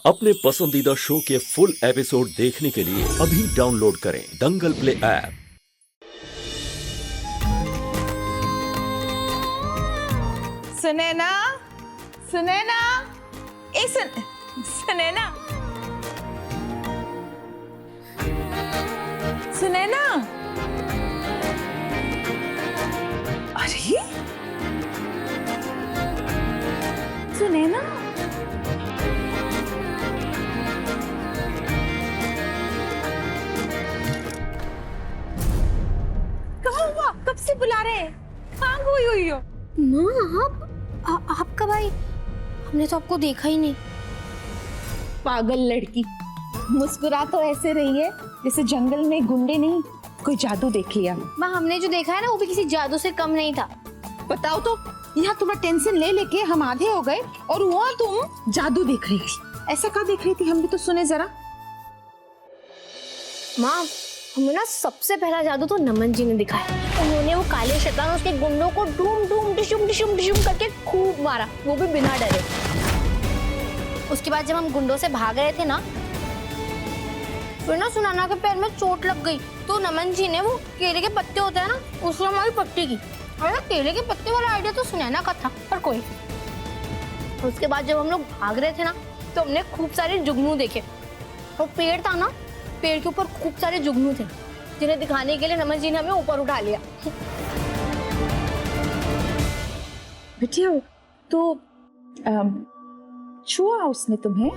अपने पसंदीदा शो के फुल एपिसोड देखने के लिए अभी डाउनलोड करें दंगल प्ले ऐप। सुनैना, सुनैना, सुनैना, सुनैना, अरे सुनैना, कहाँ हुआ? कब से बुला रहे हैं? कहाँ गई हुई हो? माँ आप कब आई? हमने तो आपको देखा ही नहीं। पागल लड़की, मुस्कुरा तो ऐसे रही है जैसे जंगल में गुंडे नहीं कोई जादू देख लिया। माँ हमने जो देखा है ना वो भी किसी जादू से कम नहीं था। बताओ तो, यहाँ थोड़ा टेंशन ले लेके हम आधे हो गए और वहाँ तुम जादू देख रही थी। ऐसा क्या देख रही थी? हम भी तो सुने जरा। माँ हमें ना सबसे पहला जादू तो नमन जी ने दिखाया। उन्होंने वो काले शैतान उसके गुंडों को डूम डूम डिशुम डिशुम डिशुम करके खूब मारा, वो भी बिना डरे। उसके बाद जब हम गुंडों से भाग रहे थे ना, फिर ना सुनैना के पैर में चोट लग गई, तो नमन जी ने वो केले के पत्ते होते हैं ना, उससे हमारी पट्टी की। अरे केले के पत्ते वाला आइडिया तो सुनैना का था, पर कोई। उसके बाद जब हम लोग भाग रहे थे ना, तो हमने खूब सारे जुगनू देखे। और पेड़ था ना, पेड़ के ऊपर खूब सारे जुगनू थे, जिन्हें दिखाने के लिए नमन जी ने हमें ऊपर उठा लिया। बिटिया तो छुआ उसने तुम्हें?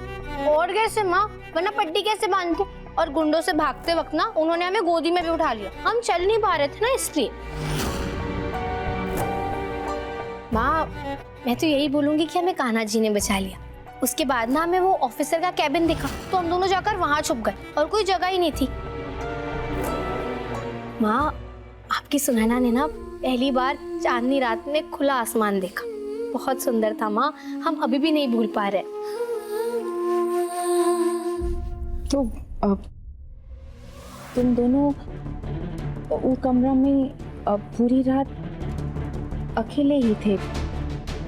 और कैसे माँ, वरना पट्टी कैसे बांधते? और गुंडों से भागते वक्त ना उन्होंने हमें गोदी में भी उठा लिया। हम चल नहीं पा रहे थे ना, इसलिए। माँ मैं तो यही बोलूंगी कि हमें कान्हा जी ने बचा लिया। उसके बाद ना हमें वो ऑफिसर का कैबिन दिखा, तो हम दोनों जाकर वहां छुप गए और कोई जगह ही नहीं थी। माँ आपकी सुनैना ने ना पहली बार चांदनी रात में खुला आसमान देखा, बहुत सुंदर था माँ, हम अभी भी नहीं भूल पा रहे। तो तुम दोनों वो कमरा में पूरी रात अकेले ही थे?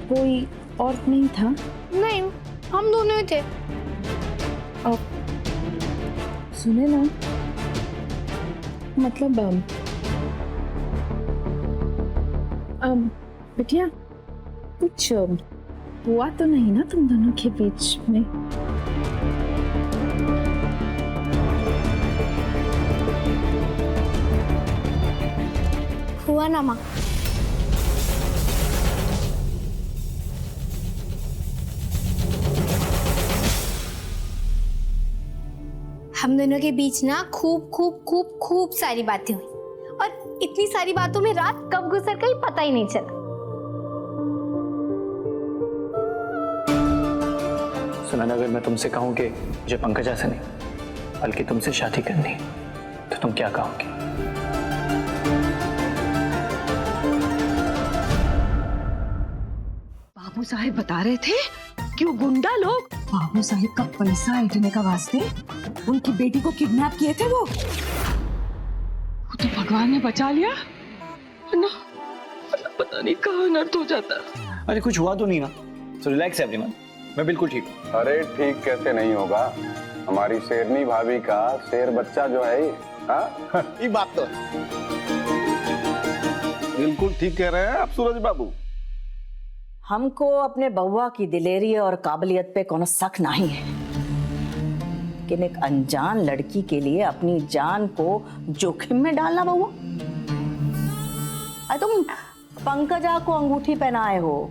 कोई और नहीं था? नहीं, हम दोनों ही थे। सुने ना, मतलब बिटिया कुछ हुआ तो नहीं ना तुम दोनों के बीच में? हुआ ना माँ। हम दोनों के बीच ना खूब खूब खूब खूब सारी बातें हुई, और इतनी सारी बातों में रात कब गुजर गई पता ही नहीं चला। सुनैना, अगर मैं तुमसे कहूं कि मुझे पंकजा से नहीं बल्कि तुमसे शादी करनी है, तो तुम क्या कहोगी? बाबू साहेब बता रहे थे कि वो गुंडा लोग बाबू साहेब का पैसा ऐंठने का वास्ते उनकी बेटी को किडनैप किए थे। वो तो भगवान ने बचा लिया, ना पता नहीं कहाँ अनर्थ हो जाता। अरे कुछ हुआ तो नहीं ना, सो रिलैक्स एवरीवन, मैं बिल्कुल ठीक हूँ। अरे ठीक कैसे नहीं होगा, हमारी शेरनी भाभी का शेर बच्चा जो है ये बात तो बिल्कुल ठीक कह रहे हैं आप सूरज बाबू। हमको अपने बउआ की दिलेरी और काबिलियत पे कोनो शक नहीं है, लेकिन एक अनजान लड़की के लिए अपनी जान को जोखिम में डालना बउआ? अरे तुम पंकजा को अंगूठी पहनाए हो,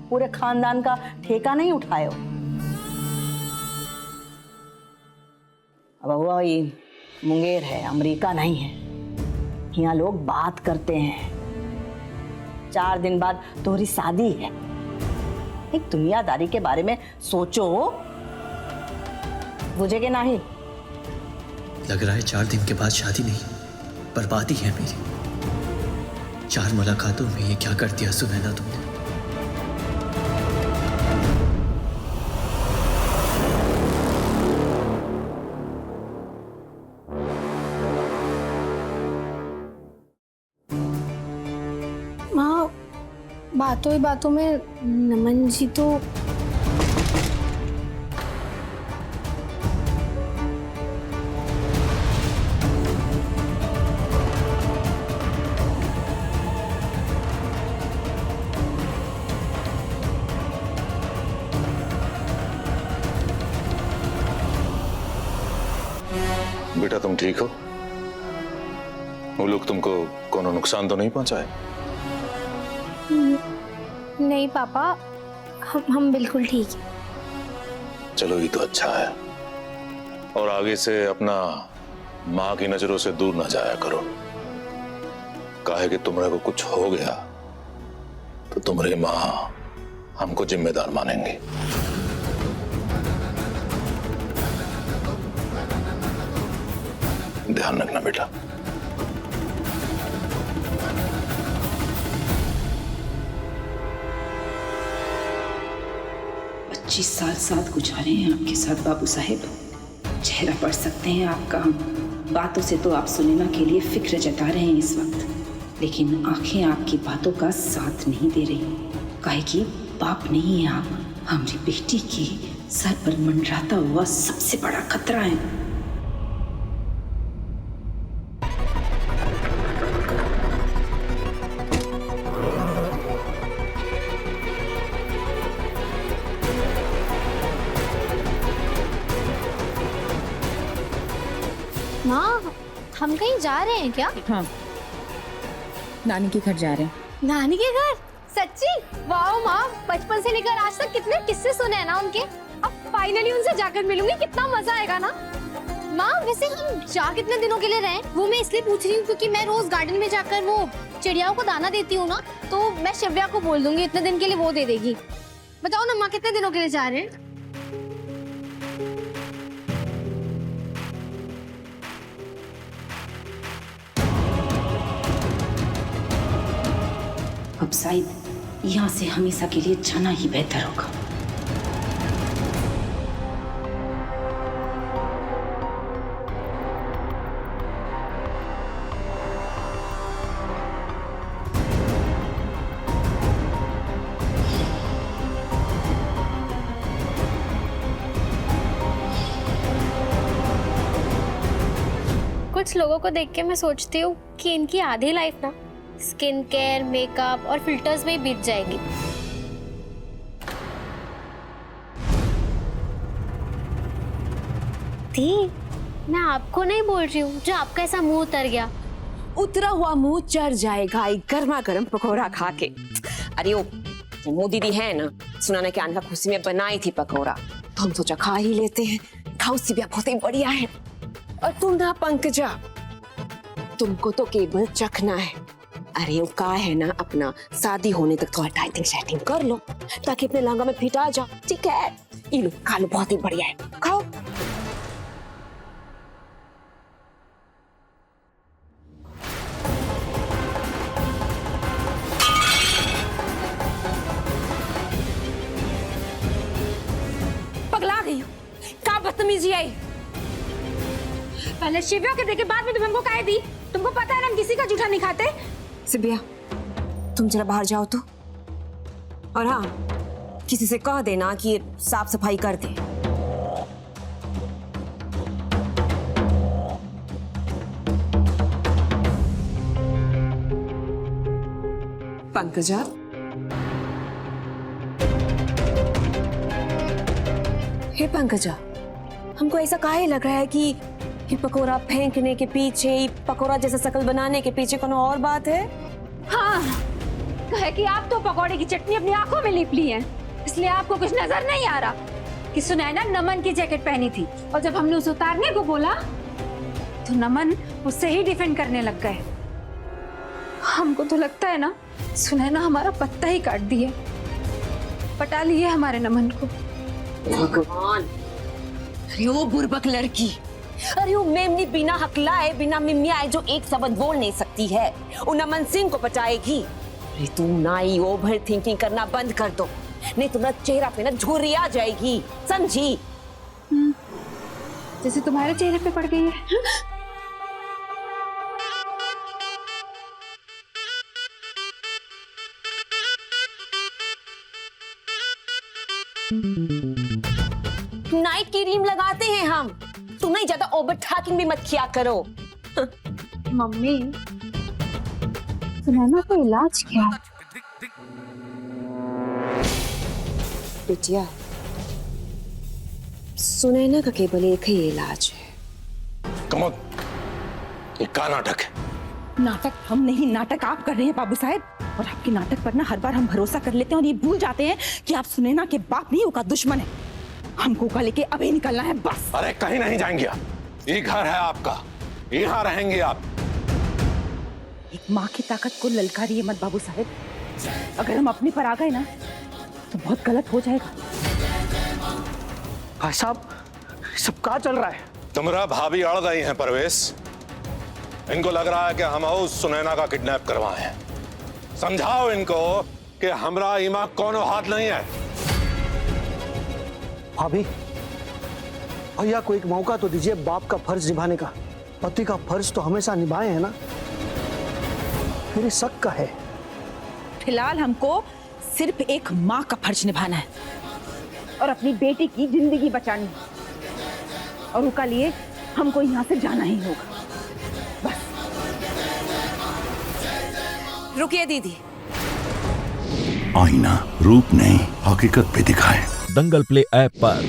पूरे खानदान का ठेका नहीं उठाए हो। बउआ ये मुंगेर है, अमेरिका नहीं है। यहाँ लोग बात करते हैं। 4 दिन बाद तुम्हारी शादी है। एक दुनियादारी के बारे में सोचो, बुझे के नहीं? लग रहा है 4 दिन के बाद शादी नहीं, बर्बादी है मेरी। 4 मुलाकातों में ये क्या कर दिया सुनैना तुमने? माँ बातों ही बातों में नमन जी तो बेटा तुम ठीक हो? वो लोग तुमको कोनो नुकसान तो नहीं पहुंचाए? नहीं पापा, हम बिल्कुल ठीक हैं। चलो ये तो अच्छा है। और आगे से अपना माँ की नजरों से दूर ना जाया करो। काहे कि तुम्हारे को कुछ हो गया तो तुम्हारी माँ हमको जिम्मेदार मानेंगे। ध्यान रखना बेटा। पच्चीस साल साथ गुजारे हैं आपके साथ बाबू साहेब। चेहरा पढ़ सकते हैं आपका हम। बातों से तो आप सुनैना के लिए फिक्र जता रहे हैं इस वक्त, लेकिन आंखें आपकी बातों का साथ नहीं दे रही। काहे कि बाप नहीं है आप, हमारी बेटी की सर पर मंडराता हुआ सबसे बड़ा खतरा है। माँ, हम कहीं जा रहे हैं क्या? हाँ, नानी के घर जा रहे हैं। नानी के घर? सच्ची? वाह माँ, बचपन से लेकर आज तक कितने किस्से सुने हैं ना उनके। अब फाइनली उनसे जाकर मिलूंगी, कितना मजा आएगा ना। माँ वैसे हम जा कितने दिनों के लिए रहे? वो मैं इसलिए पूछ रही हूँ क्योंकि मैं रोज गार्डन में जाकर वो चिड़ियाओं को दाना देती हूँ ना, तो मैं शिव्या को बोल दूंगी इतने दिन के लिए वो दे देगी। बताओ ना माँ, कितने दिनों के लिए जा रहे हैं? अब शायद यहाँ से हमेशा के लिए जाना ही बेहतर होगा। कुछ लोगों को देख के मैं सोचती हूँ कि इनकी आधी लाइफ ना स्किन केयर, मेकअप और फिल्टर्स में ही बीत जाएगी। दी, मैं आपको नहीं बोल रही हूँ, जो आपका ऐसा मुंह उतर गया। उतरा हुआ मुंह चढ़ जाएगा एक गर्मा गर्म पकौड़ा खा के। अरे वो मोदी दी है ना, सुनाने के आने खुशी में बनाई थी पकौड़ा, तो हम सोचा खा ही लेते हैं। खाओ सिबिया, बहुत ही बढ़िया है। और तुम ना पंकजा, तुमको तो केवल चखना है। अरे वो का है ना, अपना शादी होने तक थोड़ा डाइटिंग सेटिंग कर लो ताकि अपने लहंगा में फिट आ जाओ। ठीक है, ये लो खा लो, बहुत ही बढ़िया है, खाओ। पगला गई हो, क्या बदतमीजी है। पहले शिव्या के देखे, बाद में तुम हमको काहे दी? तुमको पता है ना हम किसी का जूठा नहीं खाते। सिबिया, तुम जरा बाहर जाओ तो, और हाँ, किसी से कह देना कि साफ सफाई कर दे। पंकजा, हे पंकजा, हमको ऐसा काहे लग रहा है कि ये पकोड़ा फेंकने के पीछे, पकोड़ा जैसा शकल बनाने के पीछे कोनो और बात है। हाँ, कहे कि आप तो पकौड़े की चटनी अपनी आंखों में लिप ली है, इसलिए आपको कुछ नजर नहीं आ रहा कि सुनैना नमन की जैकेट पहनी थी, और जब हमने उसे उतारने को बोला तो नमन उससे ही डिफेंड करने लग गए। हमको तो लगता है ना सुनैना हमारा पत्ता ही काट दिए, पटा लिए हमारे नमन को। भगवान, अरे वो बुर्बक लड़की, अरे वो मेमनी बिना हकलाए, बिना मिमियाए जो एक शब्द बोल नहीं सकती है, वो नमन सिंह को बचाएगी। अरे तुम नाई ओवर थिंकिंग करना बंद कर दो, नहीं तुम्हारा चेहरा पे ना झुर्री आ जाएगी, समझी? जैसे तुम्हारे चेहरे पे पड़ गई है। नाइट क्रीम लगाते हैं हम, तुम नहीं ज्यादा ओवर ठाकिंग भी मत किया करो। मम्मी, सुनैना को इलाज क्या है? बिटिया, सुनैना का केवल एक ही इलाज है, कमल, ये क्या नाटक है? नाटक हम नहीं, नाटक आप कर रहे हैं बाबू साहब। और आपके नाटक पर ना हर बार हम भरोसा कर लेते हैं और ये भूल जाते हैं कि आप सुनैना के बाप नहीं, उनका दुश्मन है। हमको का लेके अभी निकलना है बस। अरे कहीं नहीं जाएंगे आप, ये घर है आपका, यहाँ रहेंगे आप। एक माँ की ताकत को ललकारिए मत बाबू साहब। अगर हम अपने पर आ गए ना तो बहुत गलत हो जाएगा। भाई साहब, सब क्या चल रहा है? तुम्हारा भाभी अड़ गई है परवेश। इनको लग रहा है कि हम उस सुनैना का किडनैप करवाए हैं। समझाओ इनको कि हमरा ईमा कोनो हाथ नहीं है। भाभी, भैया को एक मौका तो दीजिए बाप का फर्ज निभाने का। पति का फर्ज तो हमेशा निभाए हैं ना, फिर ये शक का है। फिलहाल हमको सिर्फ एक माँ का फर्ज निभाना है और अपनी बेटी की जिंदगी बचानी है। और उसका लिए हमको यहाँ से जाना ही होगा। रुकिए दीदी। आईना रूप नहीं हकीकत पे दिखाए। दंगल प्ले ऐप पर